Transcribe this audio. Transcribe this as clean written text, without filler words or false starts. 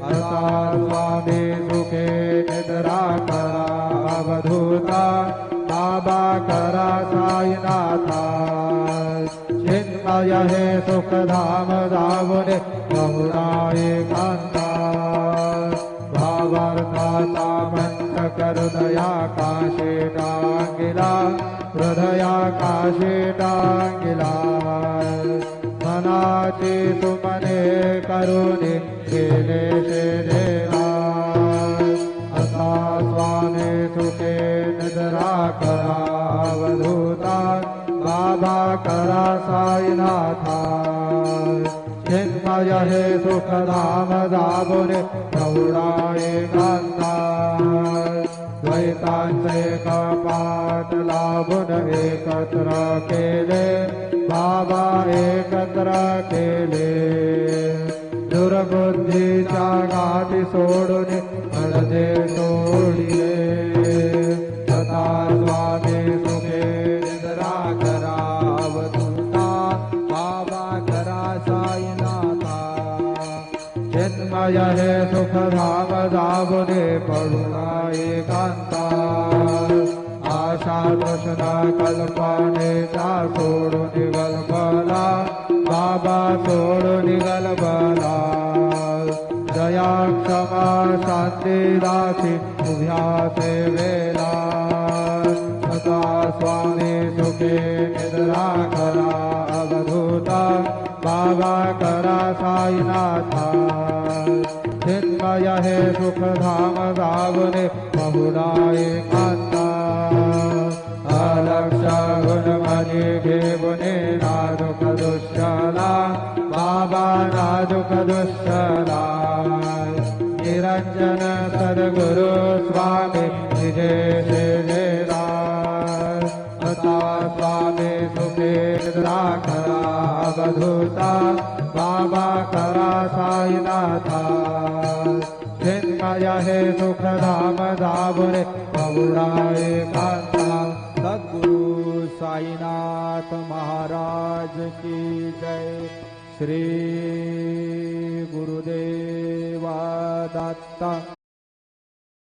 असा स्वामी सुखे निद्रा करा अवधूता बाबा करा साईनाथा चिन्मय हे सुखधाम जावने बहुधा एकांता भावार्थाचा मंच हृदयाकाशे टांगिला हृदयाकाशे टांगिला मनाची सुमने करुणी केले देवा असा स्वामी सुखे निद्रा करा अवधूता बाबा करा साईनाथा चिन्मय हे सुखधाम जागुने प्रौढा एकांता द्वैतांचे कपाट लाभून एकत्र केले बाबा एकत्र केले दुर्बुद्धीच्या गाठी सोडून पडदे तोडिले सदा स्वामी सुखे निद्रा करा अवधूता बाबा करा साईनाथा चिन्मय हे सुखधाम जागुने पडुना एकांता आशा तृष्णा कल्पनेचा सोडून गलबला बाबा सोडून गलबला दया क्षमा शांती दासी उभ्या सेवेला सदा स्वामी सुखे निद्रा करा अवधूता बाबा करा साईनाथा चिन्मय हे सुखधाम जावने बहुधा एकांता अलक्ष गुणमणी घेवने नाजुक दुष्यला बाबा नाजुक दुष्यला निरंजन सद्गुरु स्वामी विजय सेवेला अता स्वामी सुखे निद्रा करा अवधूता बाबा करा साईनाथा चिन्मय हे सुखधाम जावने बहुधा एकांता सद्गुरु साईनाथ महाराज की जय। श्री गुरुदेवा दत्त।